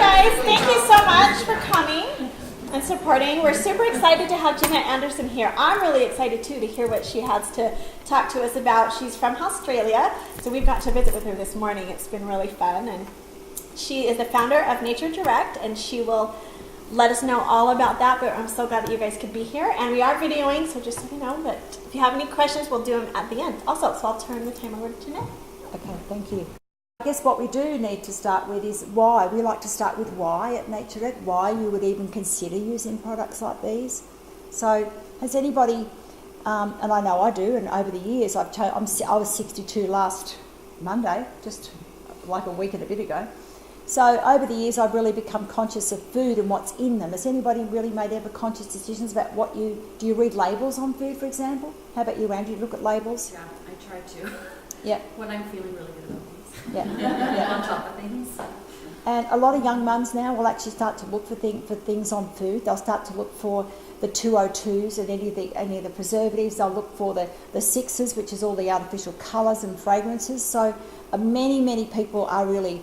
guys, thank you so much for coming and supporting. We're super excited to have Jeanette Anderson here. I'm really excited too to hear what she has to talk to us about. She's from Australia, so we've got to visit with her this morning. It's been really fun, and she is the founder of naturedirect, and she will let us know all about that, but I'm so glad that you guys could be here. And we are videoing, so just so you know, but if you have any questions, we'll do them at the end also. So I'll turn the time over to Jeanette. Okay, thank you. I guess what we do need to start with is why. We like to start with why at naturedirect, why you would even consider using products like these. So has anybody, and I know I do, and over the years, I was 62 last Monday, just like a week and a bit ago. So over the years, I've really become conscious of food and what's in them. Has anybody really made ever conscious decisions about what do you read labels on food, for example? How about you, Andrew? Look at labels? Yeah, I try to. Yeah. When I'm feeling really good about things. Yeah. On top of things. And a lot of young mums now will actually start to look for things on food. They'll start to look for the 202s and any of the preservatives. They'll look for the 6s, which is all the artificial colours and fragrances. So many people are really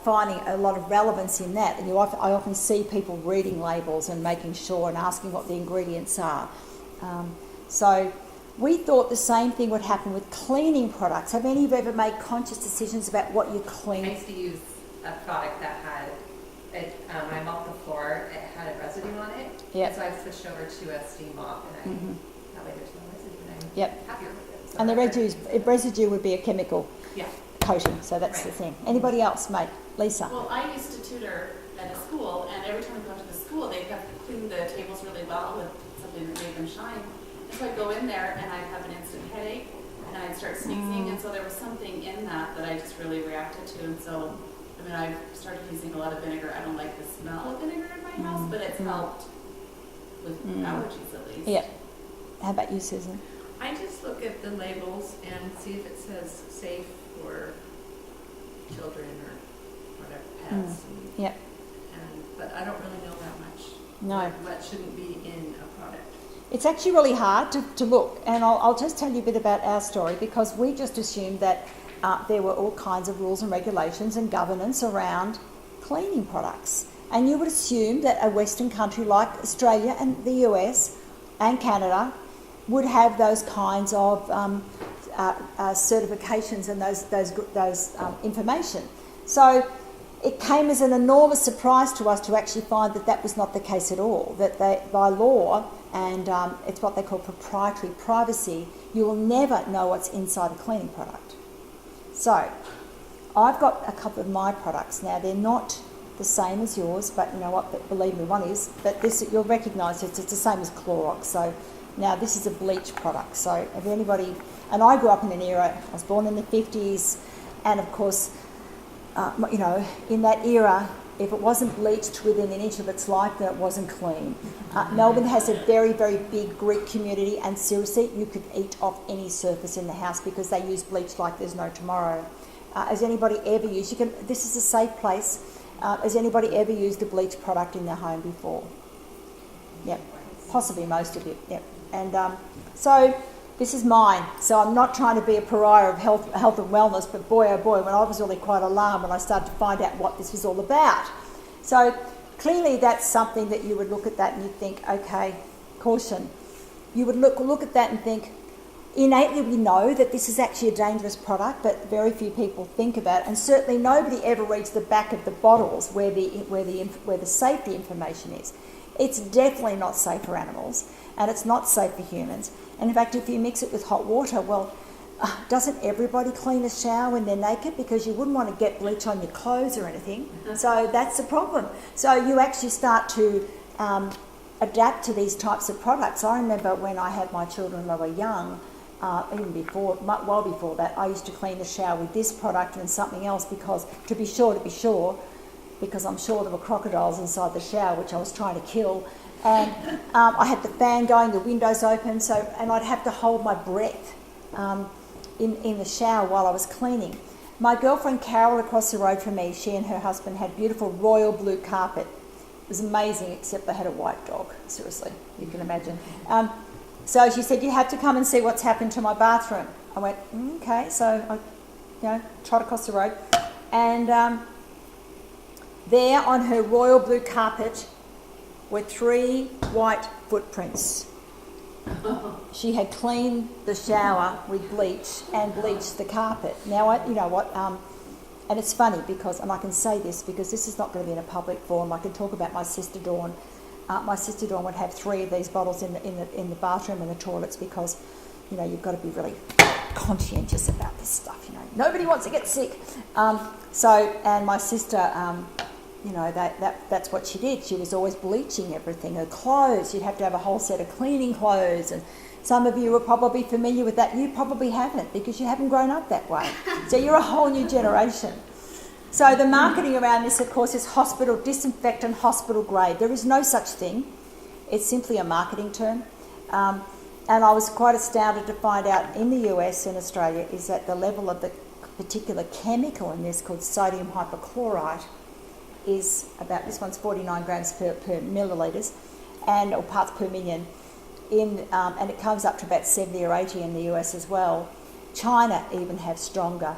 finding a lot of relevance in that. And I often see people reading labels and making sure and asking what the ingredients are. So we thought the same thing would happen with cleaning products. Have any of you ever made conscious decisions about what you clean? I used to use a product that had, I mopped the floor, it had a residue on it. Yep. So I switched over to a steam mop, and that way there's no residue, and I'm Yep. happier with it. So And the residue would be a chemical yeah. coating, so that's the thing. Anybody else, mate? Lisa? Well, I used to tutor at a school, and every time we go to the school, they have to clean the tables really well with something that made them shine. And so I'd go in there, and I'd have an instant headache, and I'd start sneezing, and so there was something in that I just really reacted to, and so, I mean, I started using a lot of vinegar. I don't like the smell of vinegar in my house, but it's helped with allergies at least. Yeah. How about you, Susan? I just look at the labels and see if it says safe for children or whatever, pets. Yeah. But I don't really know that much. No. What shouldn't be in a product. It's actually really hard to look, and I'll just tell you a bit about our story, because we just assumed that there were all kinds of rules and regulations and governance around cleaning products. And you would assume that a Western country like Australia and the US and Canada would have those kinds of certifications and those information. So it came as an enormous surprise to us to actually find that that was not the case at all, that they, by law, and it's what they call proprietary privacy, you will never know what's inside a cleaning product. So I've got a couple of my products now. They're not the same as yours, but you know what, but believe me, one is, but this, you'll recognise it's the same as Clorox. So now this is a bleach product. So if anybody, and I grew up in an era, I was born in the 50s, and of course, you know, in that era, if it wasn't bleached within an inch of its life, then it wasn't clean. Melbourne has a very big Greek community, and seriously, you could eat off any surface in the house because they use bleach like there's no tomorrow. Has anybody ever used, this is a safe place, has anybody ever used a bleach product in their home before? Yep, possibly most of you, yep. And so this is mine, so I'm not trying to be a pariah of health and wellness, but boy, oh boy, when I was really quite alarmed when I started to find out what this was all about. So clearly that's something that you would look at that and you'd think, okay, caution. You would look at that and think, innately we know that this is actually a dangerous product, but very few people think about it, and certainly nobody ever reads the back of the bottles where the safety information is. It's definitely not safe for animals, and it's not safe for humans. And in fact, if you mix it with hot water, well, doesn't everybody clean a shower when they're naked? Because you wouldn't want to get bleach on your clothes or anything. So that's the problem. So you actually start to adapt to these types of products. I remember when I had my children when they were young, even before, well before that, I used to clean the shower with this product and something else because, to be sure, because I'm sure there were crocodiles inside the shower, which I was trying to kill. And I had the fan going, the windows open, and I'd have to hold my breath in the shower while I was cleaning. My girlfriend Carol across the road from me, she and her husband had beautiful royal blue carpet. It was amazing, except they had a white dog. Seriously, you can imagine. So she said, you have to come and see what's happened to my bathroom. I went, okay. So I trot across the road. And There on her royal blue carpet were 3 white footprints. She had cleaned the shower with bleach and bleached the carpet. Now, you know what, and it's funny because, and I can say this because this is not going to be in a public forum, I can talk about my sister Dawn. My sister Dawn would have 3 of these bottles in the bathroom and the toilets because, you know, you've got to be really conscientious about this stuff, you know. Nobody wants to get sick. And my sister, you know, that's what she did. She was always bleaching everything. Her clothes, you'd have to have a whole set of cleaning clothes. And some of you are probably familiar with that. You probably haven't because you haven't grown up that way. So you're a whole new generation. So the marketing around this, of course, is hospital disinfectant, hospital grade. There is no such thing. It's simply a marketing term. And I was quite astounded to find out in the US and Australia is that the level of the particular chemical in this called sodium hypochlorite is about, this one's 49 grams per millilitres, or parts per million, and it comes up to about 70 or 80 in the US as well. China even have stronger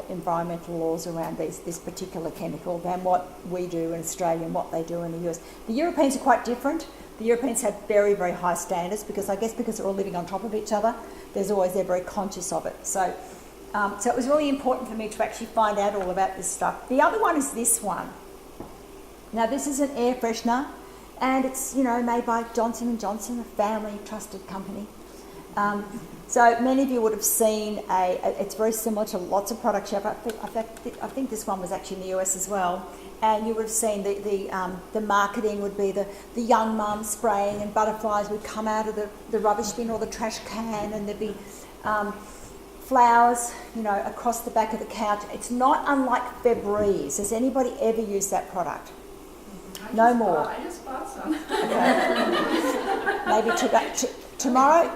environmental laws around this particular chemical than what we do in Australia and what they do in the US. The Europeans are quite different. The Europeans have very, very high standards because they're all living on top of each other. They're very conscious of it. So it was really important for me to actually find out all about this stuff. The other one is this one. Now this is an air freshener, and it's, you know, made by Johnson & Johnson, a family trusted company. So many of you would have seen it's very similar to lots of products. I think this one was actually in the US as well. And you would have seen the marketing would be the young mum spraying, and butterflies would come out of the rubbish bin or the trash can, and there'd be flowers, you know, across the back of the couch. It's not unlike Febreze. Has anybody ever used that product? No more. I just bought some. Okay. Maybe tomorrow,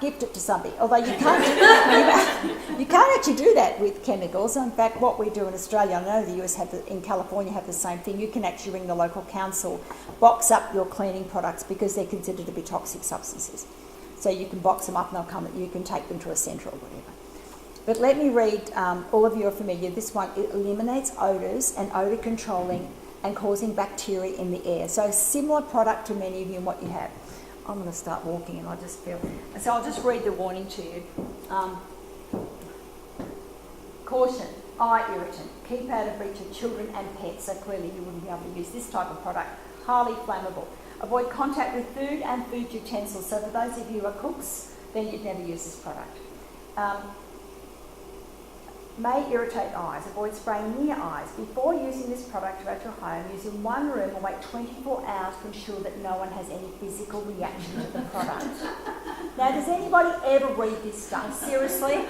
gift it to somebody. Although you can't actually do that with chemicals. In fact, what we do in Australia, I know the US in California have the same thing. You can actually ring the local council, box up your cleaning products because they're considered to be toxic substances. So you can box them up and they'll come. You can take them to a centre or whatever. But let me read. All of you are familiar. This one, it eliminates odours and odour controlling and causing bacteria in the air. So a similar product to many of you and what you have. I'm going to start walking and I just feel... So I'll just read the warning to you. Caution, eye irritant. Keep out of reach of children and pets. So clearly you wouldn't be able to use this type of product. Highly flammable. Avoid contact with food and food utensils. So for those of you who are cooks, then you'd never use this product. May irritate eyes. Avoid spraying near eyes. Before using this product throughout your home, use in one room and wait 24 hours to ensure that no one has any physical reaction to the product. Now, does anybody ever read this stuff? Seriously?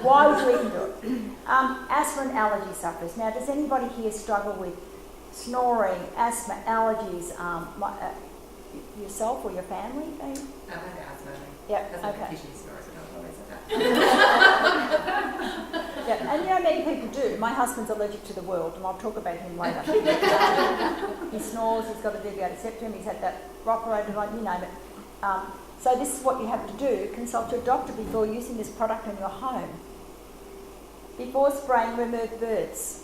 Why would you even do it? Asthma and allergy sufferers. Now, does anybody here struggle with snoring, asthma, allergies, yourself or your family? I have asthma. Yeah, That's okay. like she snores, so don't worry about that. Yeah, and you know, many people do. My husband's allergic to the world, and I'll talk about him later. He snores, he's got a deviated septum, he's had that operated on, you name it. So this is what you have to do. Consult your doctor before using this product in your home. Before spraying, remove birds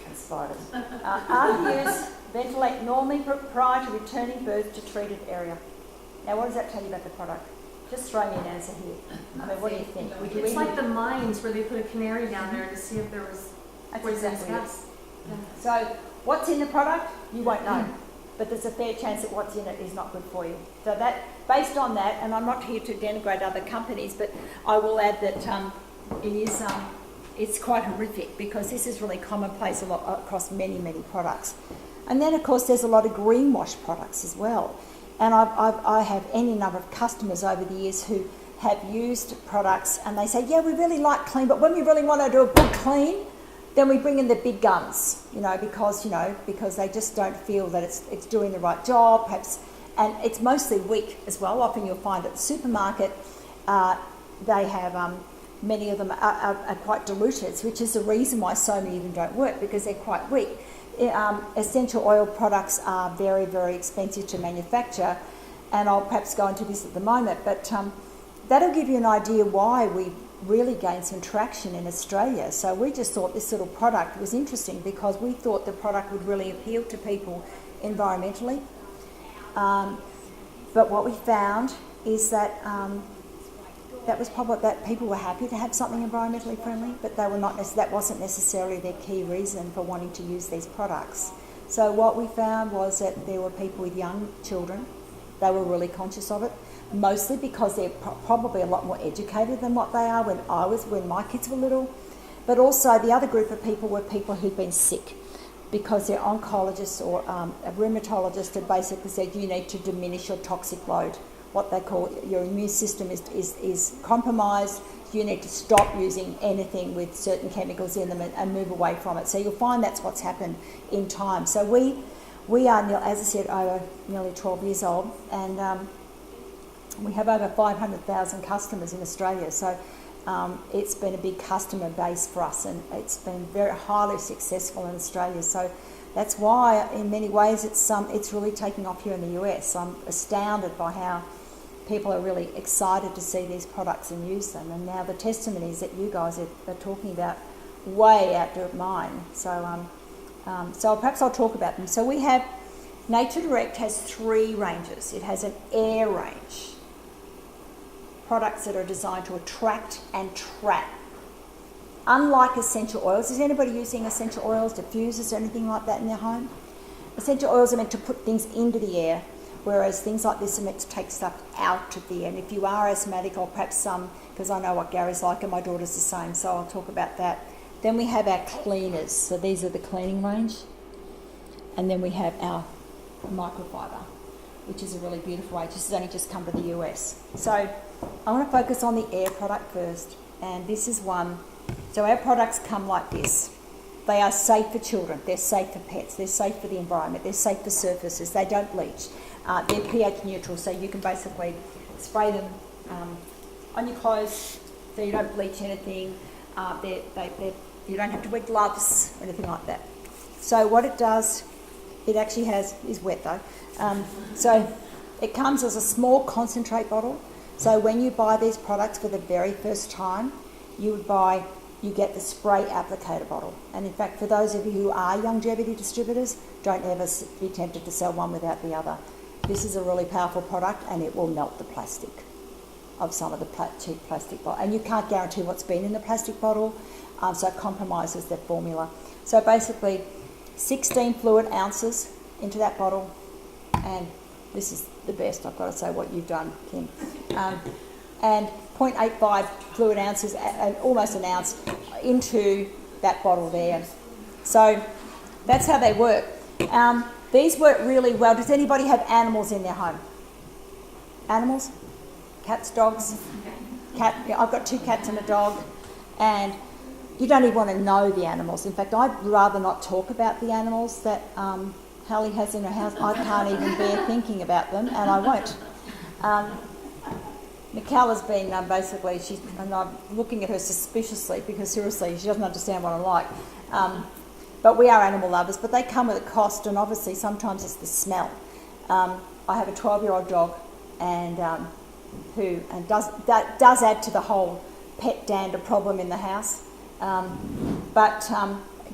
and spiders. After use, ventilate normally prior to returning birds to treated area. Now, what does that tell you about the product? Just throw me an answer here. I mean, what do you think? Would you It's even... like the mines where they put a canary down there to see if there was That's poisonous exactly it. gas. So what's in the product, you won't know. But there's a fair chance that what's in it is not good for you. So that, based on that, and I'm not here to denigrate other companies, but I will add that it's quite horrific because this is really commonplace a lot across many, many products. And then, of course, there's a lot of greenwash products as well. And I have any number of customers over the years who have used products and they say, yeah, we really like clean, but when we really want to do a good clean, then we bring in the big guns, because they just don't feel that it's doing the right job, perhaps, and it's mostly weak as well. Often you'll find at the supermarket, they have, many of them are quite diluted, which is the reason why so many of them don't work, because they're quite weak. Essential oil products are very, very expensive to manufacture, and I'll perhaps go into this at the moment, but that'll give you an idea why we really gained some traction in Australia. So we just thought this little product was interesting because we thought the product would really appeal to people environmentally. But what we found is that that people were happy to have something environmentally friendly, but they were not. That wasn't necessarily their key reason for wanting to use these products. So what we found was that there were people with young children. They were really conscious of it, mostly because they're probably a lot more educated than what they are when my kids were little. But also the other group of people were people who'd been sick, because their oncologist or a rheumatologist had basically said you need to diminish your toxic load. What they call your immune system is compromised. You need to stop using anything with certain chemicals in them and move away from it. So you'll find that's what's happened in time. So we are, as I said, over nearly 12 years old, and we have over 500,000 customers in Australia. So it's been a big customer base for us, and it's been very highly successful in Australia. So that's why, in many ways, it's really taking off here in the US. I'm astounded by how people are really excited to see these products and use them. And now the testimonies that you guys are talking about way outdo mine. So perhaps I'll talk about them. So we have, NatureDirect has 3 ranges. It has an air range, products that are designed to attract and trap. Unlike essential oils, is anybody using essential oils, diffusers, or anything like that in their home? Essential oils are meant to put things into the air, whereas things like this are meant to take stuff out of the air. And if you are asthmatic, or perhaps some, because I know what Gary's like and my daughter's the same, so I'll talk about that. Then we have our cleaners. So these are the cleaning range. And then we have our microfiber, which is a really beautiful range. This has only just come to the US. So I want to focus on the air product first. And this is one. So our products come like this. They are safe for children. They're safe for pets. They're safe for the environment. They're safe for surfaces. They don't bleach. They're pH neutral, so you can basically spray them on your clothes so you don't bleach anything. You don't have to wear gloves or anything like that. So what it does, it actually is wet though. So it comes as a small concentrate bottle. So when you buy these products for the very first time, you get the spray applicator bottle. And in fact, for those of you who are Youngevity distributors, don't ever be tempted to sell one without the other. This is a really powerful product, and it will melt the plastic of some of the cheap plastic bottles. And you can't guarantee what's been in the plastic bottle, so it compromises their formula. So basically, 16 fluid ounces into that bottle, and this is the best, I've got to say, what you've done, Kim. And 0.85 fluid ounces, almost an ounce, into that bottle there. So that's how they work. These work really well. Does anybody have animals in their home? Animals? Cats, dogs? I've got 2 cats and a dog, and you don't even want to know the animals. In fact, I'd rather not talk about the animals that Hallie has in her house. I can't even bear thinking about them, and I won't. Michaela's been basically, and I'm looking at her suspiciously because seriously, she doesn't understand what I'm like. But we are animal lovers, but they come with a cost, and obviously sometimes it's the smell. I have a 12-year-old dog, and that does add to the whole pet dander problem in the house. But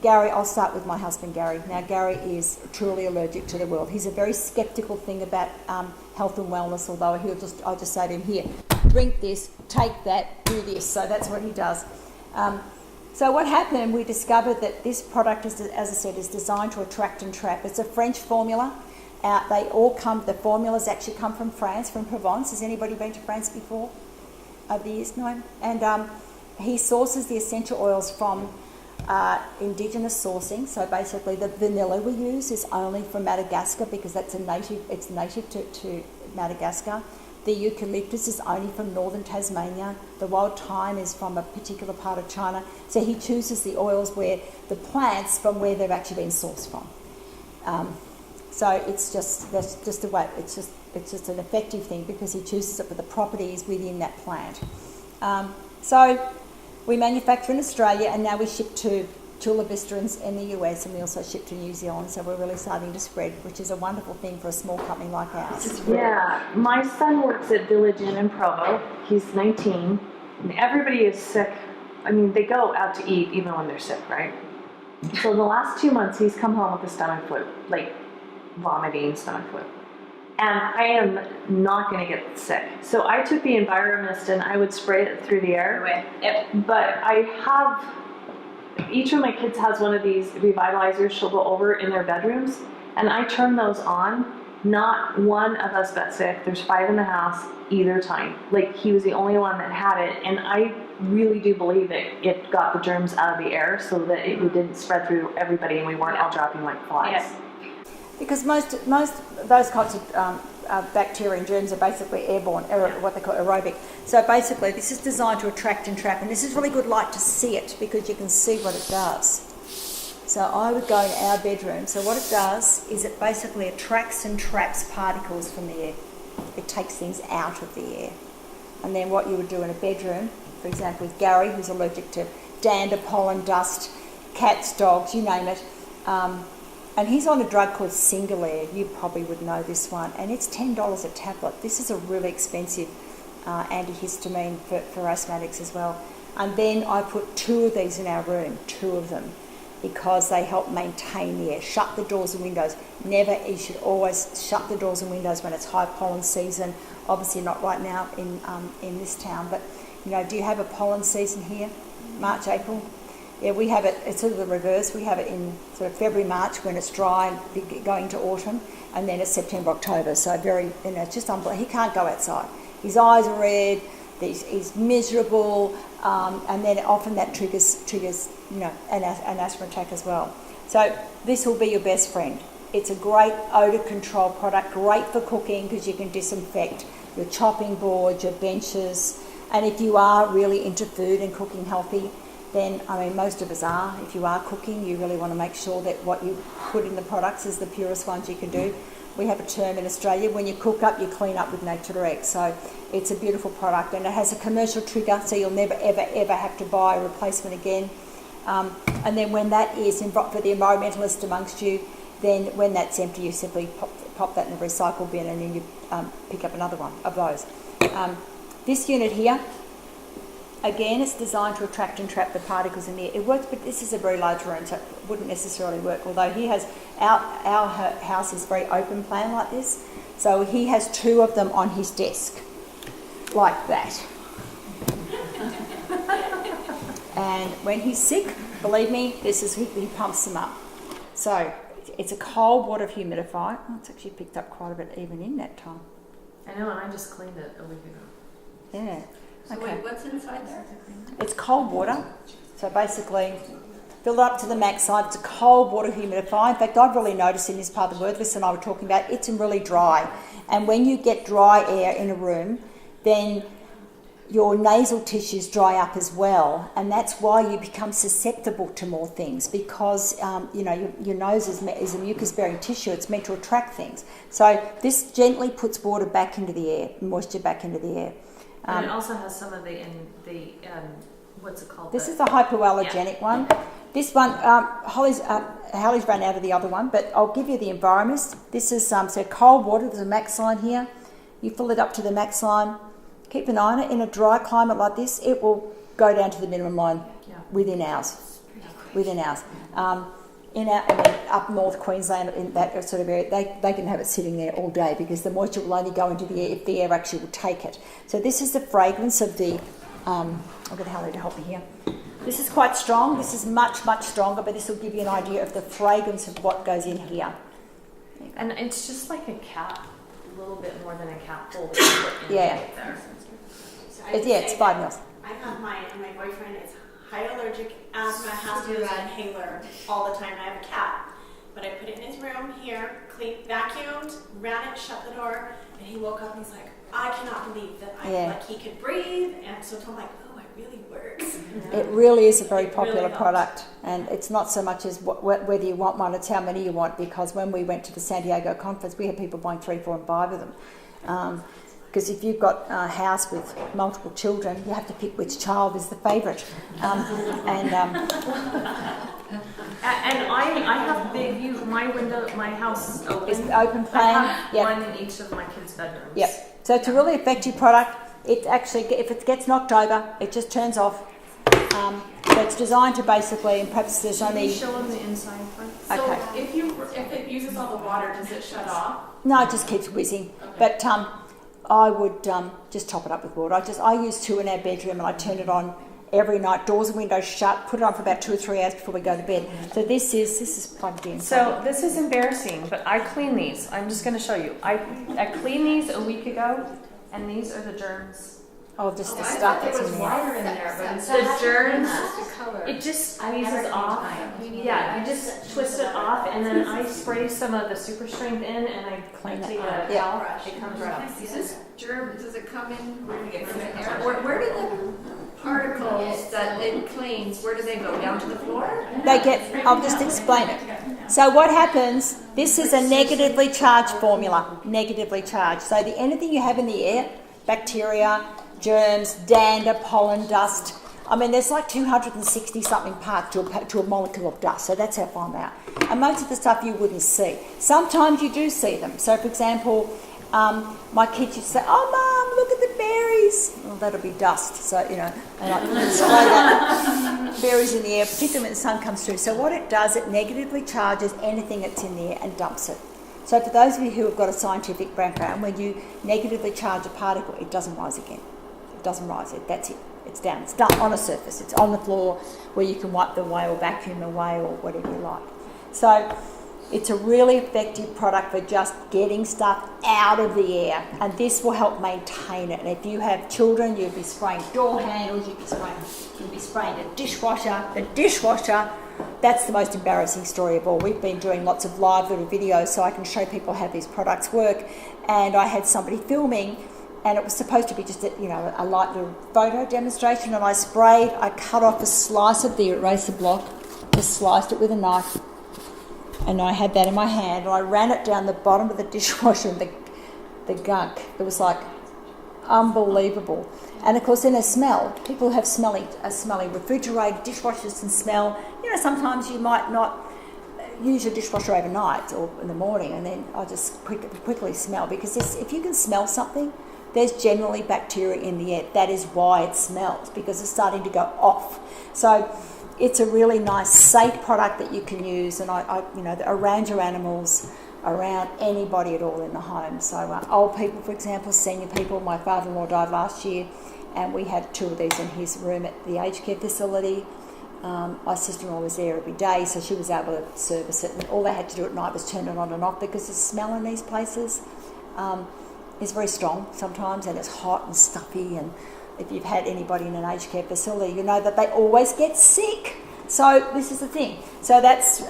Gary, I'll start with my husband, Gary. Now, Gary is truly allergic to the world. He's a very sceptical thing about health and wellness, although I'll just say to him, here, drink this, take that, do this. So that's what he does. So what happened, we discovered that this product, as I said, is designed to attract and trap. It's a French formula. The formulas actually come from France, from Provence. Has anybody been to France before? Over the years? No? And he sources the essential oils from indigenous sourcing. So basically the vanilla we use is only from Madagascar because it's native to Madagascar. The eucalyptus is only from northern Tasmania. The wild thyme is from a particular part of China. So he chooses the oils where the plants from where they've actually been sourced from. So that's just the way. It's just an effective thing because he chooses it for the properties within that plant. So we manufacture in Australia, and now we ship to Chula Vista in the US, and we also ship to New Zealand. So we're really starting to spread, which is a wonderful thing for a small company like ours. Yeah, my son works at Village Inn in Provo. He's 19, And everybody is sick. I mean, they go out to eat even when they're sick, right? So the last 2 months, he's come home with a stomach flu, like vomiting stomach flu. And I am not going to get sick. So I took the Enviromist and I would spray it through the air. Yep. But I have, each of my kids has one of these revitalizers she'll go over in their bedrooms. And I turn those on. Not one of us got sick. There's 5 in the house either time. Like, he was the only one that had it. And I really do believe it got the germs out of the air so that it didn't spread through everybody and we weren't all dropping like flies. Yes. Because most of those kinds of bacteria and germs are basically airborne, what they call aerobic. So basically, this is designed to attract and trap, and this is really good light to see it because you can see what it does. So I would go in our bedroom. So what it does is it basically attracts and traps particles from the air. It takes things out of the air. And then what you would do in a bedroom, for example, with Gary, who's allergic to dander, pollen, dust, cats, dogs, you name it. And he's on a drug called Singulair. You probably would know this one. And it's $10 a tablet. This is a really expensive antihistamine for asthmatics as well. And then I put 2 of these in our room, 2 of them, because they help maintain the air. Shut the doors and windows. You should always shut the doors and windows when it's high pollen season. Obviously not right now in this town, but do you have a pollen season here? March, April? Yeah, we have it, it's sort of the reverse. We have it in sort of February, March when it's dry, going to autumn, and then it's September, October. So it's just unbelievable. He can't go outside. His eyes are red, he's miserable, and then often that triggers an asthma attack as well. So this will be your best friend. It's a great odour control product, great for cooking because you can disinfect your chopping boards, your benches, and if you are really into food and cooking healthy, then, most of us are. If you are cooking, you really want to make sure that what you put in the products is the purest ones you can do. We have a term in Australia, when you cook up, you clean up with naturedirect. So it's a beautiful product and it has a commercial trigger, so you'll never, ever, ever have to buy a replacement again. And then when that is, for the environmentalist amongst you, then when that's empty, you simply pop that in a recycle bin and then you pick up another one of those. This unit here, again, it's designed to attract and trap the particles in the air. It works, but this is a very large room, so it wouldn't necessarily work. Although he has, our house is very open plan like this, so he has 2 of them on his desk, like that. And when he's sick, believe me, he pumps them up. So it's a cold water humidifier. Oh, it's actually picked up quite a bit even in that time. I know, and I just cleaned it a week ago. Yeah. So Okay. wait, what's inside there? It's cold water. So basically, fill it up to the max side. It's a cold water humidifier. In fact, I've really noticed in this part of the word list and I were talking about, it's really dry. And when you get dry air in a room, then your nasal tissues dry up as well. And that's why you become susceptible to more things because, your nose is a mucus-bearing tissue. It's meant to attract things. So this gently puts water back into the air, moisture back into the air. And it also has some of the what's it called? This is the hypoallergenic one. This one, Holly's run out of the other one, but I'll give you the Enviromist. This is so cold water. There's a max line here. You fill it up to the max line. Keep an eye on it. In a dry climate like this, it will go down to the minimum line within hours. Within hours. Up north Queensland, in that sort of area, they can have it sitting there all day because the moisture will only go into the air if the air actually will take it. So this is the fragrance of the, I'll get Hallie to help me here. This is quite strong. This is much, much stronger, but this will give you an idea of the fragrance of what goes in here. And it's just like a cap, a little bit more than a capful that you put in there. So It's 5 mils. I have mine, and my boyfriend is high allergic asthma, has to use an inhaler all the time. I have a cat, but I put it in his room here, vacuumed, ran it, shut the door, and he woke up and he's like, I cannot believe that he could breathe. And so I'm like, oh, it really works. It really is a very popular really product, and it's not so much as whether you want one, it's how many you want, because when we went to the San Diego conference, we had people buying 3, 4 and 5 of them. Because if you've got a house with multiple children, you have to pick which child is the favourite. And I have big view. My window, my house is open. It's open plan. I have one in each of my kids' bedrooms. Yep. So it's a really effective product. it actually, if it gets knocked over, it just turns off. So it's designed to basically, and perhaps there's Can only... we show them the inside part? So Okay. if it uses all the water, does it shut off? No, it just keeps whizzing. Okay. But I would just top it up with water. I use 2 in our bedroom, and I turn it on every night, doors and windows shut, put it on for about 2 or 3 hours before we go to bed. So this is plugged in. So this is embarrassing, but I clean these. I'm just going to show you. I cleaned these a week ago, and these are the germs. Oh, just the I stuff thought there that's was in there. water in there, but it's The germs, just a color. it just I've never squeezes seen off. time. Yeah, you just twist it off, and then I spray some of the super strength in, and I Clean it take up. a Yeah. towel. It comes right off. Is this germ, does it come in, We're gonna get from some the air. air? Where do the particles that it cleans, where do they go, down to the floor? I'll just explain it. So what happens, this is a negatively charged formula, negatively charged. So anything you have in the air, bacteria, germs, dander, pollen, dust, I mean, there's like 260 something parts to a molecule of dust, so that's how fine they are. And most of the stuff you wouldn't see. Sometimes you do see them. So, for example, my kids used to say, "Oh, Mum, look at the berries." Well, that'll be dust, so, and I spray that berries in the air, particularly when the sun comes through. So what it does, it negatively charges anything that's in there and dumps it. So for those of you who have got a scientific background, when you negatively charge a particle, it doesn't rise again. It doesn't rise. That's it. It's down. It's done on a surface. It's on the floor where you can wipe them away or vacuum away or whatever you like. So it's a really effective product for just getting stuff out of the air, and this will help maintain it. And if you have children, you'd be spraying door handles, you'd be spraying the dishwasher. The dishwasher, that's the most embarrassing story of all. We've been doing lots of live little videos so I can show people how these products work, and I had somebody filming, and it was supposed to be just a light little photo demonstration, and I cut off a slice of the eraser block, just sliced it with a knife, and I had that in my hand, and I ran it down the bottom of the dishwasher, and the gunk, it was like unbelievable. And of course, then a smell. People have smelly refrigerated dishwashers and smell. Sometimes you might not use your dishwasher overnight or in the morning, and then I just quickly smell, because if you can smell something, there's generally bacteria in the air. That is why it smells, because it's starting to go off. So it's a really nice, safe product that you can use, and around your animals, around anybody at all in the home. So old people, for example, senior people. My father-in-law died last year, and we had 2 of these in his room at the aged care facility. My sister-in-law was there every day, so she was able to service it, and all they had to do at night was turn it on and off, because the smell in these places is very strong sometimes, and it's hot and stuffy, and if you've had anybody in an aged care facility, you know that they always get sick. So this is the thing. So that's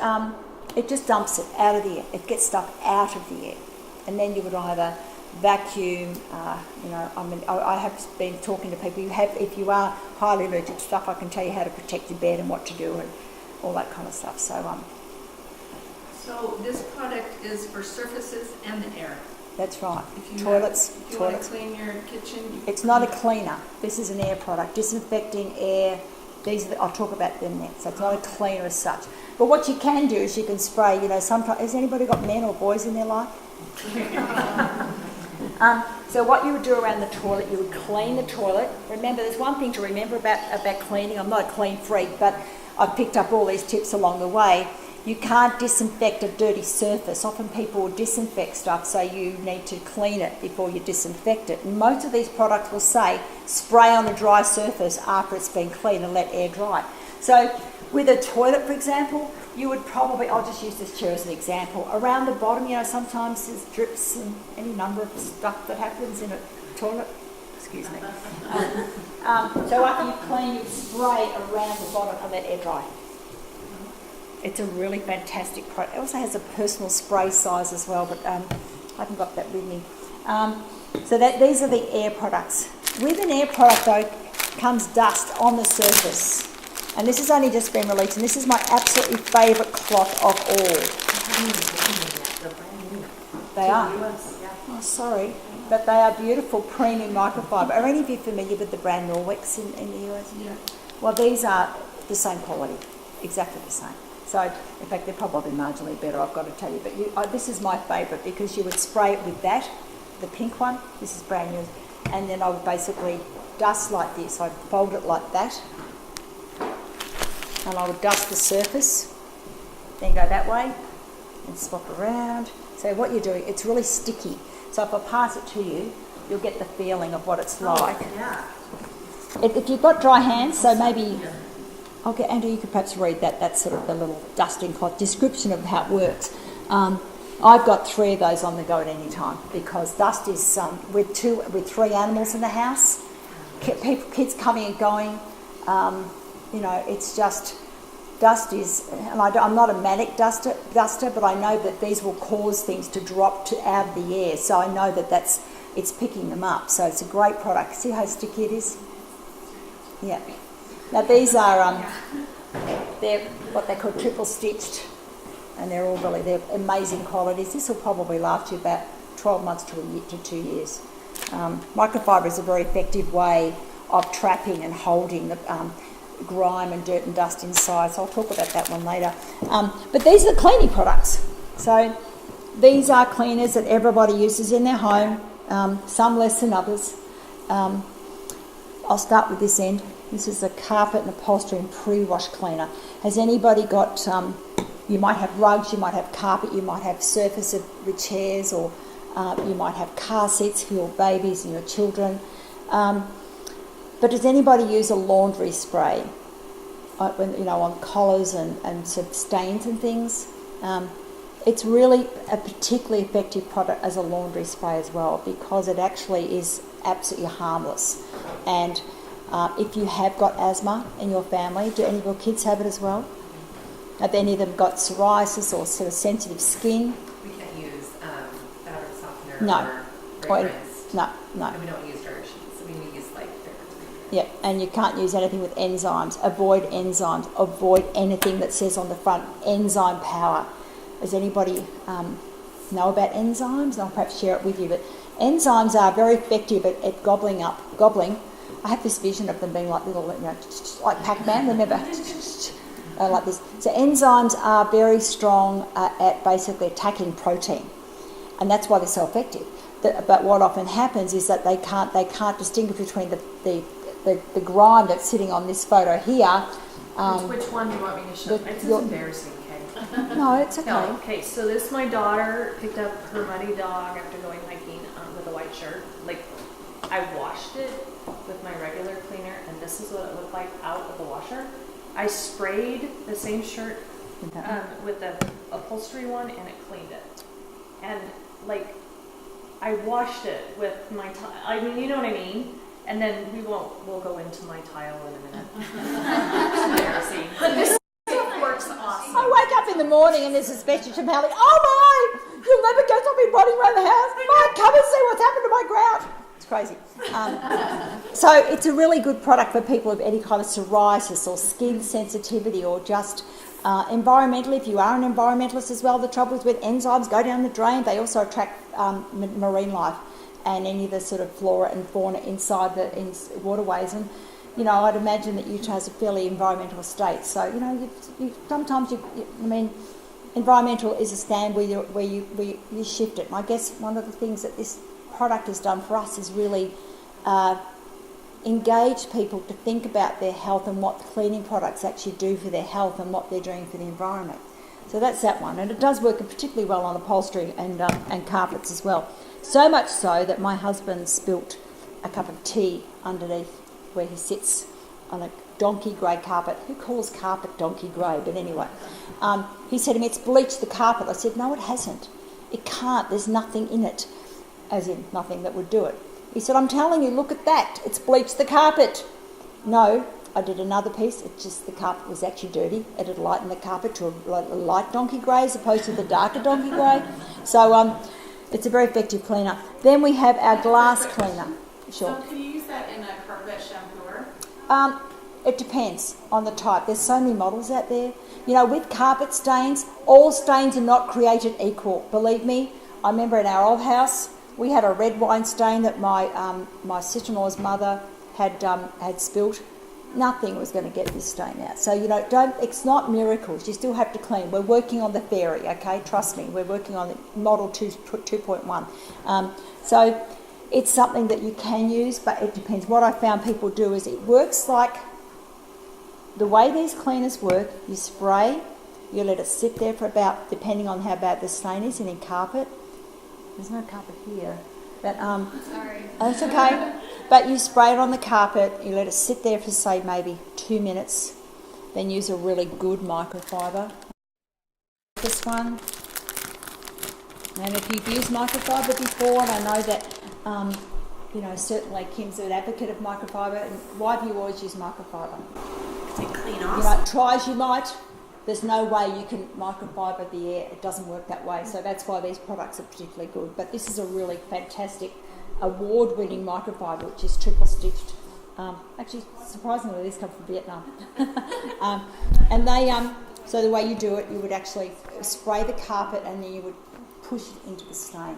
it just dumps it out of the air. It gets stuff out of the air, and then you would either vacuum. I have been talking to people. If you are highly allergic to stuff, I can tell you how to protect your bed and what to do and all that kind of stuff. So this product is for surfaces and the air. That's right. If you Toilets. want to clean your kitchen, It's not a cleaner. This is an air product, disinfecting air. I'll talk about them next. So it's not a cleaner as such. But what you can do is you can spray. Sometimes, has anybody got men or boys in their life? So what you would do around the toilet, you would clean the toilet. Remember, there's one thing to remember about cleaning. I'm not a clean freak, but I've picked up all these tips along the way. You can't disinfect a dirty surface. Often people will disinfect stuff, so you need to clean it before you disinfect it. And most of these products will say spray on a dry surface after it's been cleaned and let air dry. So with a toilet, for example, you would probably, I'll just use this chair as an example, around the bottom, sometimes there's drips and any number of stuff that happens in a toilet. Excuse me. So after you clean, you spray around the bottom and let air dry. It's a really fantastic product. It also has a personal spray size as well, but I haven't got that with me. So these are the air products. With an air product, though, comes dust on the surface. And this has only just been released, and this is my absolutely favourite cloth of all. They are. Oh, sorry. But they are beautiful premium microfiber. Are any of you familiar with the brand Norwex in the US? Yeah. Well, these are the same quality, exactly the same. So, in fact, they're probably marginally better, I've got to tell you. But this is my favourite, because you would spray it with that, the pink one. This is brand new. and then I would basically dust like this. I'd fold it like that, and I would dust the surface, then go that way and swap around. So what you're doing, it's really sticky. So if I pass it to you, you'll get the feeling of what it's like. Yeah. If you've got dry hands, so maybe, okay, Andrew, you could perhaps read that. That's sort of the little dusting cloth description of how it works. I've got 3 of those on the go at any time because dust is with 3 animals in the house, kids coming and going. It's just dust is, and I'm not a manic duster, but I know that these will cause things to drop out of the air. So I know that it's picking them up. So it's a great product. See how sticky it is? Yeah. Now these are they're what they call triple stitched, and they're amazing qualities. This will probably last you about 12 months to a year to 2 years. Microfiber is a very effective way of trapping and holding the grime and dirt and dust inside, so I'll talk about that one later. But these are the cleaning products. So these are cleaners that everybody uses in their home, some less than others. I'll start with this end. This is a carpet and upholstery and pre-wash cleaner. Has anybody got, you might have rugs, you might have carpet, you might have surface with chairs, or you might have car seats for your babies and your children. But does anybody use a laundry spray on collars and sort of stains and things? It's really a particularly effective product as a laundry spray as well, because it actually is absolutely harmless. And if you have got asthma in your family, do any of your kids have it as well? Have any of them got psoriasis or sort of sensitive skin? We can't use fabric softener No. or fragrance. No. And we don't use dirt sheets. We use like different. Yeah, and you can't use anything with enzymes. Avoid enzymes. Avoid anything that says on the front enzyme power. Does anybody know about enzymes? I'll perhaps share it with you. But enzymes are very effective at gobbling. I have this vision of them being like little, like Pac-Man, remember? Like this. So enzymes are very strong at basically attacking protein, and that's why they're so effective. But what often happens is that they can't distinguish between the grime that's sitting on this photo here. Which one do you want me to show? It's embarrassing, okay? No, it's okay. No, okay, so this my daughter picked up her muddy dog after going hiking with a white shirt. Like, I washed it with my regular cleaner, and this is what it looked like out of the washer. I sprayed the same shirt with the upholstery one, and it cleaned it. And like, I washed it with my I mean, you know what I mean? And then we'll go into my tile in a minute. It's embarrassing. But this stuff works awesome. I wake up in the morning and there's a special howling, oh my, you'll never guess I've been running around the house. My, come and see what's happened to my grout. It's crazy. So it's a really good product for people with any kind of psoriasis or skin sensitivity, or just environmentally, if you are an environmentalist as well. The trouble is with enzymes go down the drain. They also attract marine life and any of the sort of flora and fauna inside the waterways. And, I'd imagine that Utah has a fairly environmental state. So, sometimes environmental is a stand where you shift it. And I guess one of the things that this product has done for us is really engage people to think about their health and what cleaning products actually do for their health and what they're doing for the environment. So that's that one, and it does work particularly well on upholstery and carpets as well. So much so that my husband spilt a cup of tea underneath where he sits on a donkey grey carpet. Who calls carpet donkey grey? But anyway, he said to me, "It's bleached the carpet." I said, "No, it hasn't. It can't. There's nothing in it." As in nothing that would do it. He said, "I'm telling you, look at that. It's bleached the carpet." No, I did another piece. It's just the carpet was actually dirty. It had lightened the carpet to a light donkey grey as opposed to the darker donkey grey. So it's a very effective cleaner. Then we have our glass cleaner. Sure. So can you use that in a carpet shampooer? It depends on the type. There's so many models out there. With carpet stains, all stains are not created equal. Believe me, I remember in our old house, we had a red wine stain that my sister-in-law's mother had spilt. Nothing was going to get this stain out. So it's not miracles. You still have to clean. We're working on the fairy, okay? Trust me, we're working on the model 2.1. So It's something that you can use, but it depends. What I found people do is it works like the way these cleaners work. You spray, you let it sit there for about, depending on how bad the stain is, and in carpet. There's no carpet here, but Sorry. that's okay. But you spray it on the carpet, you let it sit there for say maybe 2 minutes, then use a really good microfiber. This one. And if you've used microfiber before, and I know that, certainly Kim's an advocate of microfiber, and why do you always use microfiber? To clean You off. know, try as you might, there's no way you can microfiber the air. It doesn't work that way. So that's why these products are particularly good. But this is a really fantastic, award-winning microfiber, which is triple stitched. Actually, surprisingly, these come from Vietnam. And they, so the way you do it, you would actually spray the carpet and then you would push it into the stain.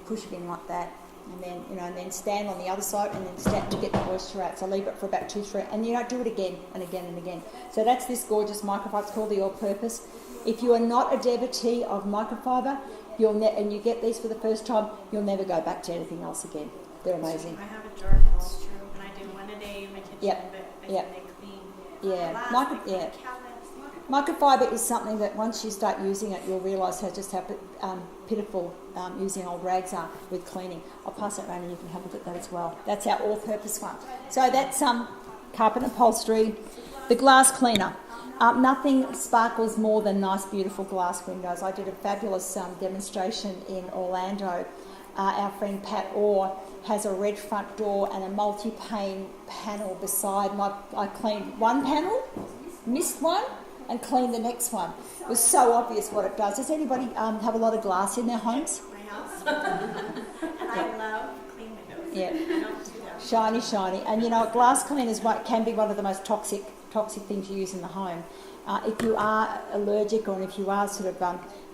Push it in like that. And then, and then stand on the other side and then stand to get the moisture out. So leave it for about 2-3, and do it again and again and again. So that's this gorgeous microfiber. It's called the all-purpose. If you are not a devotee of microfiber, and you get these for the first time, you'll never go back to anything else again. They're amazing. I have a jar, it's true, and I do one a day in my kitchen, Yep. but I Yep. think they clean Yeah. glass, they clean cabinets. Microfiber is something that once you start using it, you'll realise how pitiful using old rags are with cleaning. I'll pass it around and you can have a look at that as well. That's our all-purpose one. So that's carpet upholstery. The glass cleaner. Nothing sparkles more than nice, beautiful glass windows. I did a fabulous demonstration in Orlando. Our friend Pat Orr has a red front door and a multi-pane panel beside. I cleaned one panel, missed one, and clean the next one. It was so obvious what it does. Does anybody have a lot of glass in their homes? My house. And I love clean windows. Yeah. I don't do that. Shiny, shiny. And glass cleaners can be one of the most toxic things you use in the home. If you are allergic, or if you are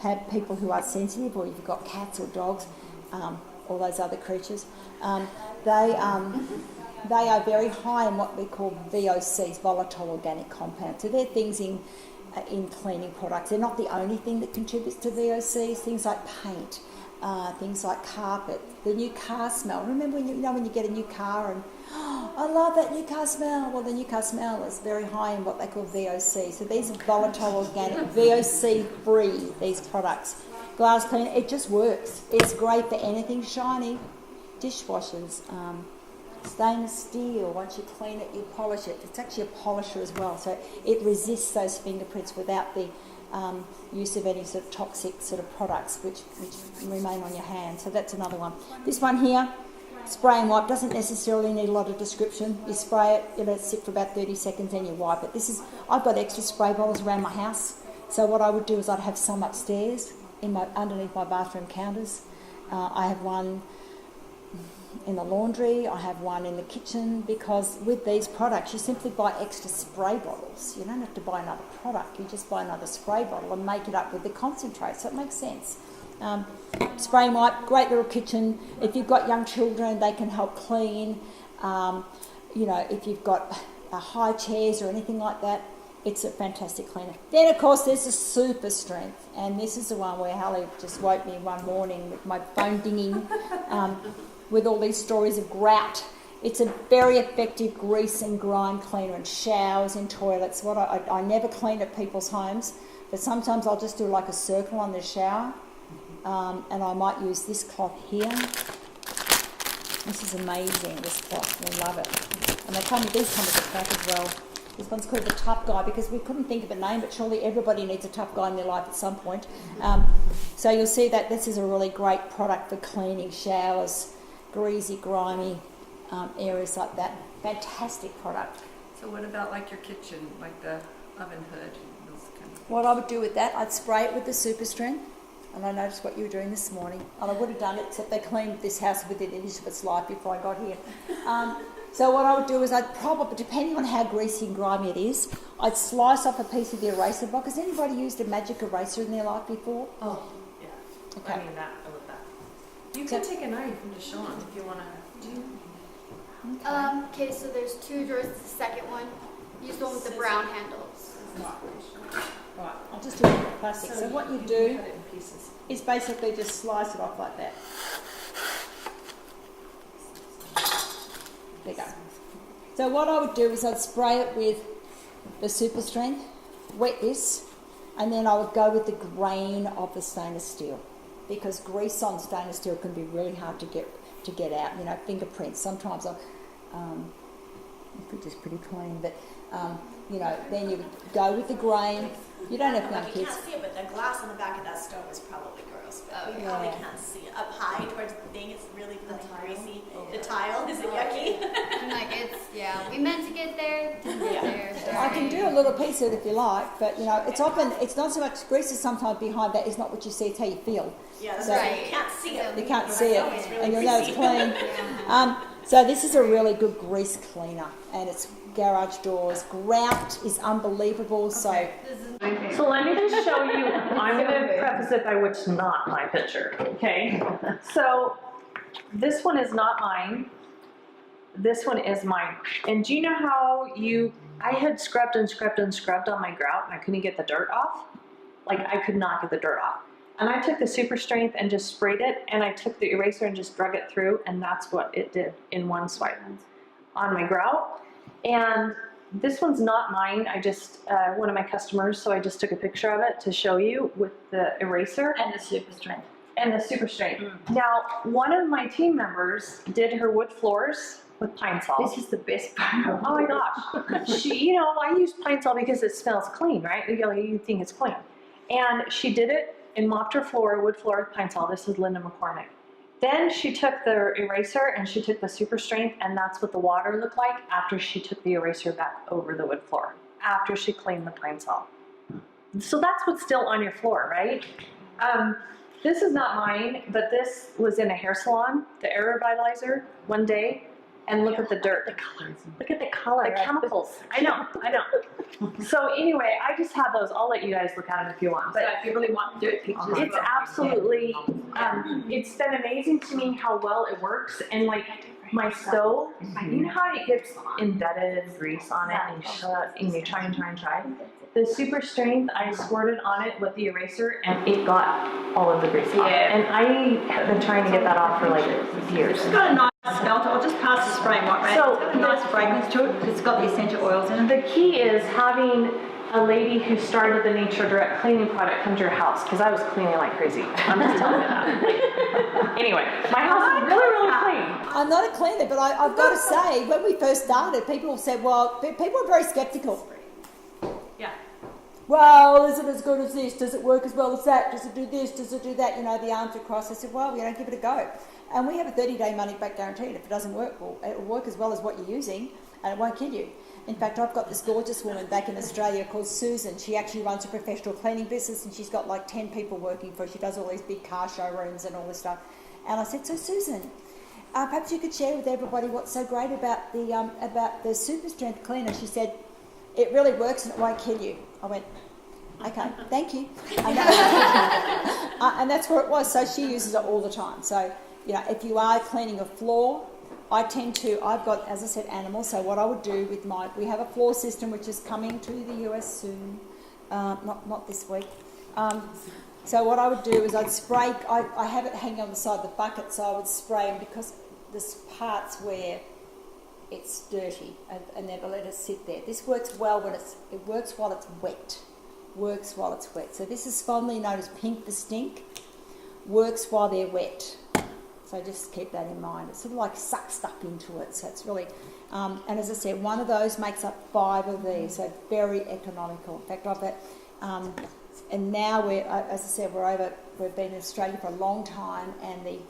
have people who are sensitive, or if you've got cats or dogs, all those other creatures, they are very high in what we call VOCs, volatile organic compounds. So they're things in cleaning products. They're not the only thing that contributes to VOCs. Things like paint, things like carpet, the new car smell. Remember when you get a new car and I love that new car smell. Well, the new car smell is very high in what they call VOC. So these are volatile organic, VOC free. These products, glass cleaner, it just works. It's great for anything shiny, dishwashers. Stainless steel, once you clean it, you polish it. It's actually a polisher as well, so it resists those fingerprints without the use of any sort of toxic products which remain on your hand. So that's another one. This one here, spray and wipe, doesn't necessarily need a lot of description. You spray it, you let it sit for about 30 seconds, then you wipe it. I've got extra spray bottles around my house, so what I would do is I'd have some upstairs underneath my bathroom counters. I have one in the laundry, I have one in the kitchen, because with these products you simply buy extra spray bottles. You don't have to buy another product, you just buy another spray bottle and make it up with the concentrate, so it makes sense. Spray and wipe, great little kitchen. If you've got young children, they can help clean. If you've got high chairs or anything like that, it's a fantastic cleaner. Then of course there's the super strength, and this is the one where Hallie just woke me one morning with my phone dinging with all these stories of grout. It's a very effective grease and grime cleaner in showers, in toilets. I never clean at people's homes, but sometimes I'll just do like a circle on the shower, and I might use this cloth here. This is amazing, this cloth, I love it. And these come with a pack as well. This one's called the Tough Guy, because we couldn't think of a name, but surely everybody needs a tough guy in their life at some point. So you'll see that this is a really great product for cleaning showers, greasy, grimy areas like that. Fantastic product. So what about like your kitchen, like the oven hood? Those kind of What I would do with that, I'd spray it with the super strength, and I noticed what you were doing this morning, and I would have done it, except they cleaned this house within an inch of its life before I got here. So what I would do is I'd probably, depending on how greasy and grimy it is, I'd slice off a piece of the eraser box. Has anybody used a magic eraser in their life before? Oh, yeah. Okay. I mean that, I love that. You can take a knife and just show them if you want to. Okay, so there's two drawers. The second one, use the one with the brown handles. Right, I'll just do it with plastic. So what you can do cut it in pieces. is basically just slice it off like that. There you go. So what I would do is I'd spray it with the super strength, wet this, and then I would go with the grain of the stainless steel, because grease on stainless steel can be really hard to get out. You know, fingerprints. Sometimes the fridge is pretty clean, but you know, then you would go with the grain. You don't have young You kids. can't see it, but the glass on the back of that stove is probably gross. But we probably can't see it. Up high towards the thing, it's really greasy. The tile, is it yucky? I'm like, we meant to get there, didn't get there. Sorry. I can do a little piece of it if you like, but you know, it's not so much grease is sometimes behind that. It's not what you see, it's how you feel. Yeah, that's So- right. You can't see it. You can't see it, It's really and you'll know it's greasy. clean. So this is a really good grease cleaner, and it's garage doors. Grout is unbelievable. So So let me just show you, I'm going to preface it by which not my picture, okay? So this one is not mine. This one is mine. And do you know how I had scrubbed and scrubbed and scrubbed on my grout and I couldn't get the dirt off? Like I could not get the dirt off. And I took the super strength and just sprayed it, and I took the eraser and just drug it through, and that's what it did in one swipe on my grout. And this one's not mine. I just, one of my customers, so I just took a picture of it to show you with the eraser. And the super strength. And the super strength. Now, one of my team members did her wood floors with pine sol. This is the best part of Oh my gosh. I use pine sol because it smells clean, right? You think it's clean. And she did it and mopped her floor, wood floor with pine sol. This is Linda McCormick. Then she took the eraser and she took the super strength, and that's what the water looked like after she took the eraser back over the wood floor, after she cleaned the pine sol. So that's what's still on your floor, right? This is not mine, but this was in a hair salon, the air revitalizer, one day, and look at the dirt. The colors. Look at the color. The chemicals. I know. So anyway, I just had those. I'll let you guys look at them if you want. So But if you really want dirt pictures. it's absolutely, it's been amazing to me how well it works. And like my stove, you know how it gets embedded in grease on it and you try and try. The super strength, I squirted on it with the eraser and it got all of the grease off. And I have been trying to get that off for like years. It's got a nice smell to it. I'll just pass the spray white right? So, It's got a nice fragrance to it. It's got the essential oils in it. The key is having a lady who started the Nature Direct cleaning product come to your house, because I was cleaning like crazy. I'm just telling you that. Like, anyway, my house is really, really clean. I'm not a cleaner, but I've got to say, when we first started, people said, well, people were very sceptical. Yeah. Well, is it as good as this? Does it work as well as that? Does it do this? Does it do that? You know, the arms across. I said, well, give it a go. And we have a 30-day money-back guarantee. And if it doesn't work, well, it will work as well as what you're using, and it won't kill you. In fact, I've got this gorgeous woman back in Australia called Susan. She actually runs a professional cleaning business, and she's got like 10 people working for her. She does all these big car showrooms and all this stuff. And I said, so Susan, perhaps you could share with everybody what's so great about the super strength cleaner. She said, it really works and it won't kill you. I went, okay, thank you. And that's where it was. So she uses it all the time. So, if you are cleaning a floor, I've got, as I said, animals. So what I would do with we have a floor system which is coming to the US soon, not this week. So what I would do is I'd spray, I have it hanging on the side of the bucket, so I would spray them because there's parts where it's dirty and never let it sit there. This works well it works while it's wet. Works while it's wet. So this is fondly known as pink for stink. Works while they're wet. So just keep that in mind. It sort of like sucks stuff into it. So it's really, and as I said, one of those makes up 5 of these. So very economical. In fact, I've got, and now as I said, we've been in Australia for a long time, and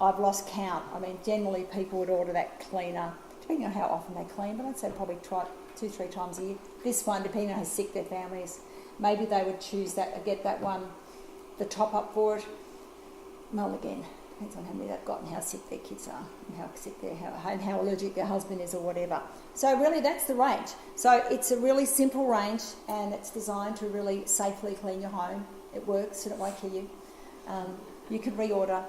I've lost count. I mean, generally people would order that cleaner, depending on how often they clean, but I'd say probably 2-3 times a year. This one, depending on how sick their family is, maybe they would choose that, get that one, the top up for it. Well, again, depends on how many they've got and how sick their kids are, and how sick and how allergic their husband is or whatever. So really that's the range. So it's a really simple range, and it's designed to really safely clean your home. It works and it won't kill you. You can reorder.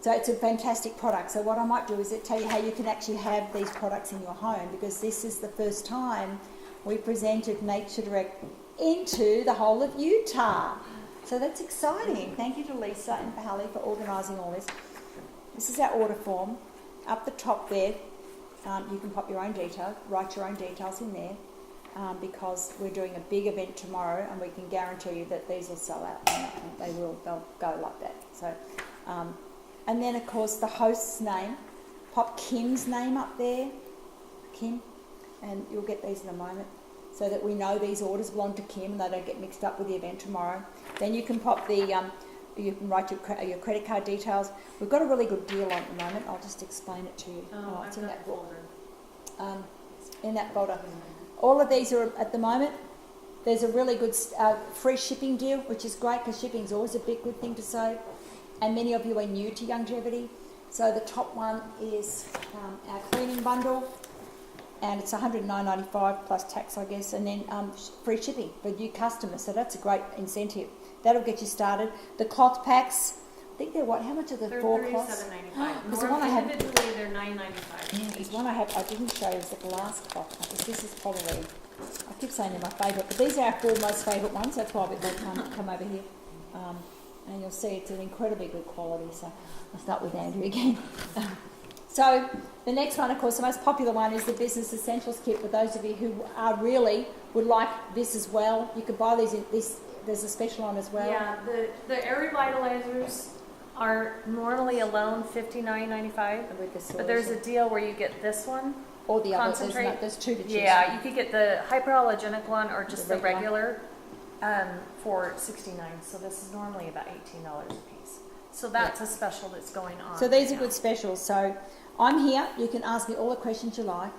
So it's a fantastic product. So what I might do is tell you how you can actually have these products in your home, because this is the first time we presented Nature Direct into the whole of Utah. So that's exciting. Thank you to Lisa and Hallie for organising all this. This is our order form. Up the top there, you can pop your own details, write your own details in there, because we're doing a big event tomorrow, and we can guarantee you that these will sell out. And they'll go like that. So, and then of course the host's name, pop Kim's name up there, Kim, and you'll get these in a moment, so that we know these orders belong to Kim and they don't get mixed up with the event tomorrow. Then you can pop the, you can write your credit card details. We've got a really good deal on at the moment. I'll just explain it to you. It's in that folder. In that folder. All of these are at the moment. There's a really good free shipping deal, which is great because shipping is always a big good thing to save. And many of you are new to Youngevity. So the top one is our cleaning bundle, and it's $109.95 plus tax, I guess, and then free shipping for new customers. So that's a great incentive. That'll get you started. The cloth packs, I think they're what? How much are the 4 cloths? $37.95. There's one I have. Individually, they're $9.95. Yeah, there's one I have. I didn't show you. It's the glass cloth. This is probably. I keep saying they're my favourite, but these are our 4 most favourite ones. That's why they come over here. And you'll see it's an incredibly good quality. So I'll start with Andrew again. So the next one, of course, the most popular one is the Business Essentials Kit. For those of you who are really would like this as well, you could buy these in this. There's a special one as well. Yeah, the air revitalizers are normally alone $59.95, but there's a deal where you get this one. Or the other, concentrate. there's 2 to choose. Yeah, you could get the hyperallergenic one or just the regular. regular for $69. So this is normally about $18 a piece. So that's a special that's going on. So these right are good specials. So I'm here. You can ask me all the questions you like.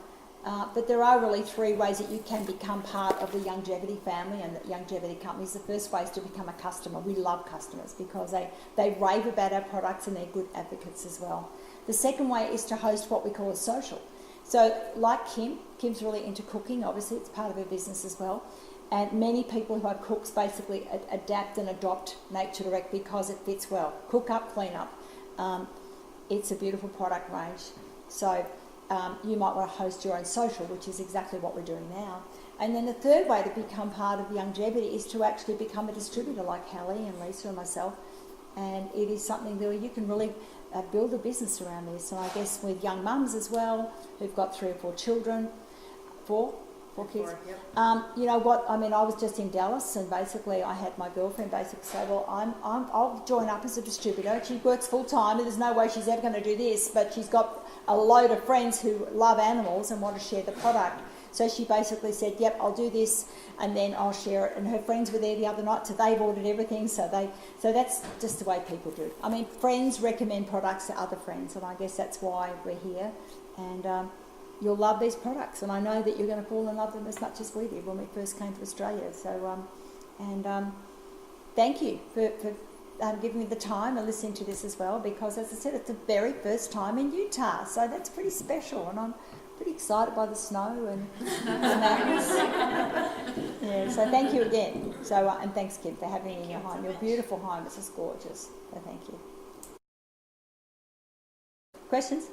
But there are really 3 ways that you can become part of the Youngevity family and the Youngevity companies. The first way is to become a customer. We love customers because they rave about our products and they're good advocates as well. The second way is to host what we call a social. So like Kim's really into cooking. Obviously, it's part of her business as well. And many people who are cooks basically adapt and adopt naturedirect because it fits well. Cook up, clean up. It's a beautiful product range. So you might want to host your own social, which is exactly what we're doing now. And then the third way to become part of Youngevity is to actually become a distributor like Hallie and Lisa and myself. And it is something that you can really build a business around this. And I guess with young mums as well, who've got 3 or 4 children, 4 kids. Yep. You know what? I mean, I was just in Dallas, and basically, I had my girlfriend basically say, "Well, I'll join up as a distributor." She works full time, and there's no way she's ever going to do this. But she's got a load of friends who love animals and want to share the product. So she basically said, "Yep, I'll do this, and then I'll share it." And her friends were there the other night, so they've ordered everything. So that's just the way people do. I mean, friends recommend products to other friends, and I guess that's why we're here. And you'll love these products, and I know that you're going to fall in love with them as much as we did when we first came to Australia. So, thank you for giving me the time and listening to this as well, because as I said, it's the very first time in Utah, so that's pretty special, and I'm pretty excited by the snow and yeah. So thank you again. So and thanks, Kim, for having me in your home. Your beautiful home. It's just gorgeous. So thank you. Questions?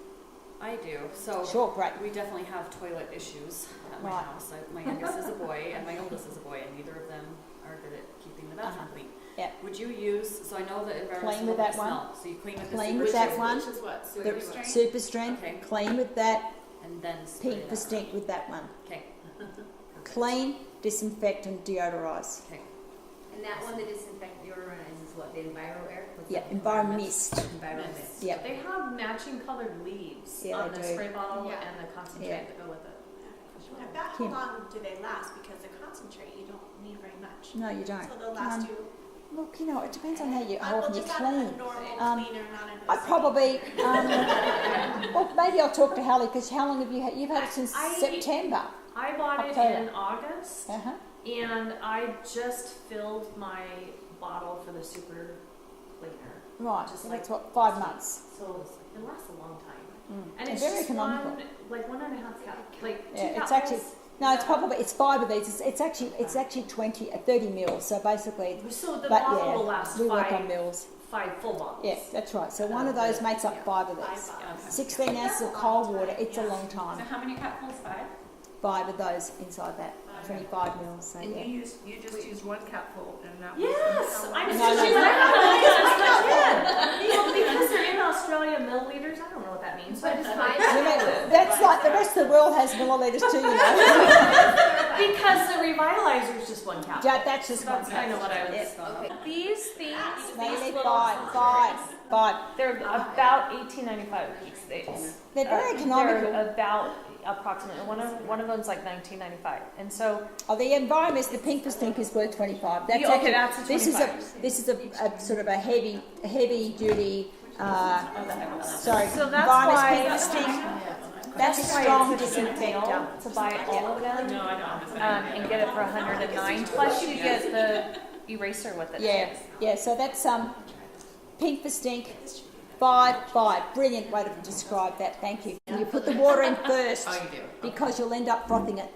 I do. So sure, great. We definitely have toilet issues at my house. My youngest is a boy and my oldest is a boy, and neither of them are good at keeping the bathroom clean. Yeah. Would you use, so I know the environment clean with that one. smell, so you clean with clean with that one. Which is what? Super strength. Okay. Clean with that. And then Pink for stink with that one. Okay. Clean, disinfect, and deodorize. Okay. And that one, the disinfect deodorize is what, the EnviroAir? Yeah, EnviroMist. EnviroMist. Yeah. They have matching colored leaves on the spray bottle and the concentrate that go with it. About how long do they last? Because the concentrate you don't need very much. No, you don't. So they'll last you. Look, you know, it depends on how you often you just clean. a normal cleaner, not a I probably. Well, maybe I'll talk to Hallie, because how long have you had? You've had it since September. I bought October. it in August, and I just filled my bottle for the super cleaner. Right, Just so like that's what, 5 months. So it lasts a long time. And And it's very just economical. 1.5 cup, like 2 Yeah, it's cupfuls. actually no, it's probably 5 of these. It's actually 30 mils. So basically, So the but bottle yeah, will last we work 5 on mils. 5 full bottles. Yeah, that's right. So one of those makes up 5 of these. 16 ounces of cold water. It's a long time. So how many cupfuls? 5? 5 of those inside that. 25 mils. So And yeah. you just used 1 cupful, and that Yes, I'm No, so no, she's no. like, I don't know, because they're in Australia milliliters. I don't know what that means. But it's fine. That's like the rest of the world has milliliters too, you know. Because the revitalizer is just one capsule. Yeah, that's just one. That's kind of what I was. Yeah. These things, No, you these need little, five. they're about $18.95 a piece. They're very economical. They're about approximately one of them's like $19.95, and so. Oh, the environment, the pink stink is worth 25. That's Okay, that's a 25. This is a sort of a heavy duty. Sorry, So that's environment why. pink stink. That's a why strong it's such a good deal disinfectant. to buy all of them. And get it for $109. Plus, you get the eraser with it. Yeah, too. yeah. So that's pink for stink. Five. Brilliant way to describe that. Thank you. You put the water in first because you'll end up frothing it.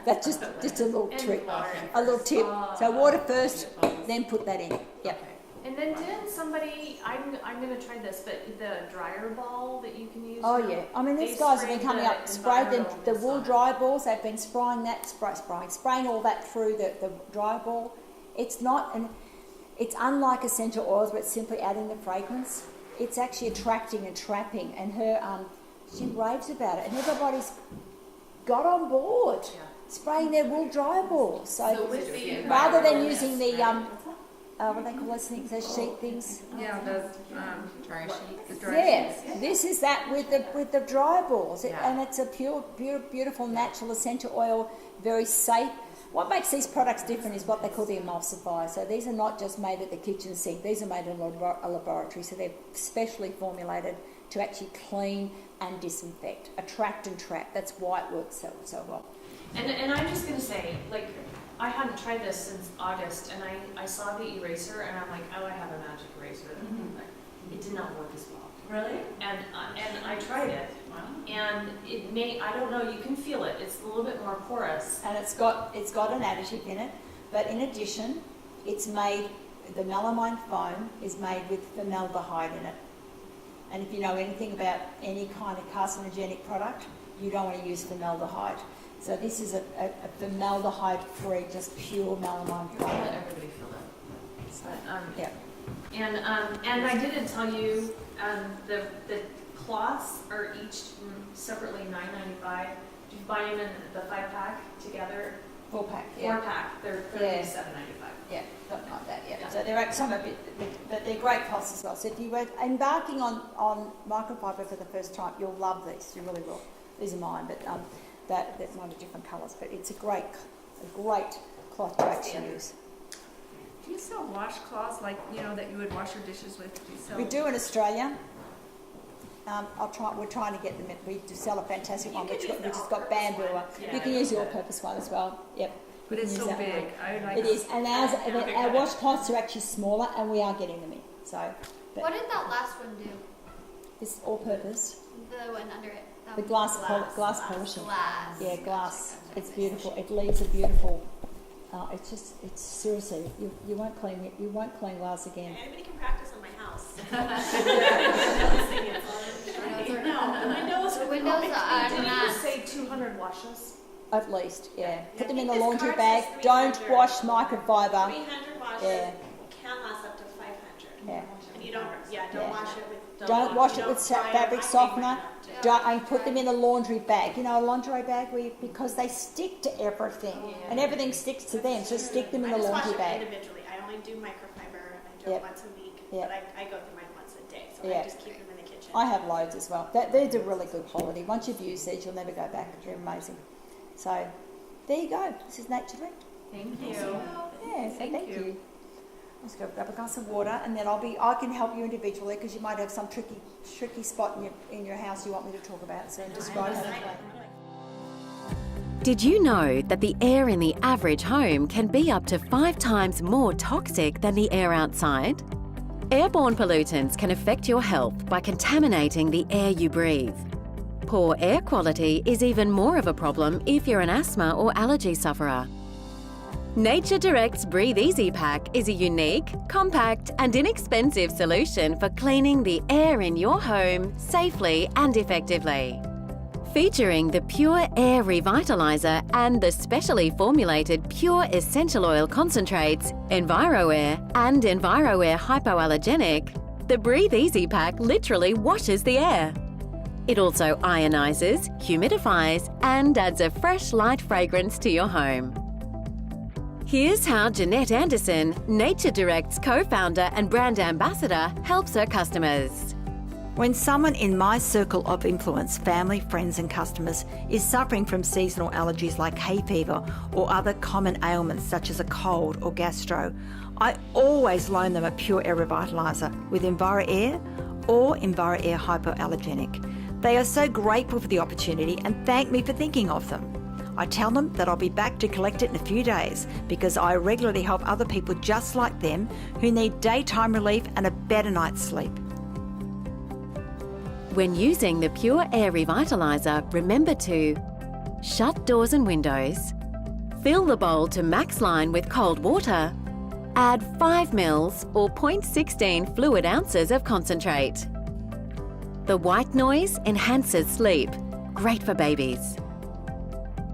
That's just a little trick, a little tip. So water first, then put that in. Yep. And then didn't somebody? I'm going to try this, but the dryer ball that you can use. Oh yeah. I mean, these guys have been coming up, sprayed the wool dry balls. They've been spraying that, spraying all that through the dry ball. It's unlike essential oils, where it's simply adding the fragrance. It's actually attracting and trapping, and her she raves about it, and everybody's got on board spraying their wool dry balls. So rather than using the what they call those things, those sheet things. Yeah, the dry sheet. The dry Yeah, this is that with the dry balls, and it's a pure, beautiful, natural essential oil, very safe. What makes these products different is what they call the emulsifier. So these are not just made at the kitchen sink. These are made in a laboratory. So they're specially formulated to actually clean and disinfect, attract and trap. That's why it works so well. And I'm just going to say, like, I hadn't tried this since August, and I saw the eraser, and I'm like, oh, I have a magic eraser. It did not work as well. Really? And I tried it, and it may, I don't know, you can feel it. It's a little bit more porous. And it's got an additive in it, but in addition, it's made, the melamine foam is made with formaldehyde in it. And if you know anything about any kind of carcinogenic product, you don't want to use formaldehyde. So this is a formaldehyde-free, just pure melamine foam. Let everybody feel that. So, yeah. And I didn't tell you, the cloths are each separately $9.95. You buy them in the 5-pack together. 4-pack, yeah. 4-pack, they're $37.95. Yeah, something like that, yeah. So they're some a bit, but they're great costs as well. So if you were embarking on microfiber for the first time, you'll love these. You really will. These are mine, but that's mine are different colours. But it's a great cloth to actually use. Do you sell washcloths like, that you would wash your dishes with? Do you sell? We do in Australia. We're trying to get them. We do sell a fantastic one, which has got bamboo. You can use the all-purpose one as well. Yep. But it's so big. It is, and our washcloths are actually smaller, and we are getting them in. So. What did that last one do? This all-purpose. The one under it. The glass polishing. Glass. Yeah, glass. It's beautiful. It leaves a beautiful. It's seriously. You won't clean glass again. Anybody can practice on my house. The windows are Did you just say 200 washes? At least, yeah. Put them in the laundry bag. Don't wash microfiber. 300 washes. Yeah. Can last up to 500. Yeah. And you don't wash it with. Don't wash it with fabric softener. And put them in a laundry bag. A lingerie bag because they stick to everything, and everything sticks to them. So stick them in a laundry bag. Individually, I only do microfiber. I do it once a week, but I go through mine once a day, so I just keep them in the kitchen. I have loads as well. They're a really good quality. Once you've used these, you'll never go back. They're amazing. So there you go. This is NatureDirect. Thank you. Yeah, so thank you. Let's go grab a glass of water, and then I can help you individually because you might have some tricky spot in your house you want me to talk about. So describe that. Did you know that the air in the average home can be up to 5 times more toxic than the air outside? Airborne pollutants can affect your health by contaminating the air you breathe. Poor air quality is even more of a problem if you're an asthma or allergy sufferer. NatureDirect's Breathe Easy Pack is a unique, compact and inexpensive solution for cleaning the air in your home safely and effectively. Featuring the Pure Air Revitalizer and the specially formulated Pure Essential Oil Concentrates, EnviroAir and EnviroAir Hypoallergenic, the Breathe Easy Pack literally washes the air. It also ionizes, humidifies, and adds a fresh, light fragrance to your home. Here's how Jeanette Anderson, NatureDirect's co-founder and brand ambassador, helps her customers. When someone in my circle of influence, family, friends and customers, is suffering from seasonal allergies like hay fever or other common ailments such as a cold or gastro, I always loan them a Pure Air Revitaliser with EnviroAir or EnviroAir Hypoallergenic. They are so grateful for the opportunity and thank me for thinking of them. I tell them that I'll be back to collect it in a few days because I regularly help other people just like them who need daytime relief and a better night's sleep. When using the Pure Air Revitaliser, remember to shut doors and windows, fill the bowl to max line with cold water, add 5 mils or 0.16 fluid ounces of concentrate. The white noise enhances sleep, great for babies.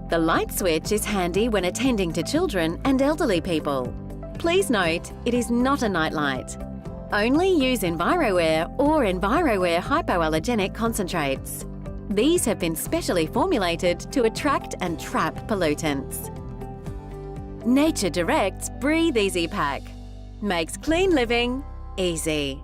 The light switch is handy when attending to children and elderly people. Please note, it is not a night light. Only use EnviroAir or EnviroAir Hypoallergenic concentrates. These have been specially formulated to attract and trap pollutants. NatureDirect's Breathe Easy Pack makes clean living easy.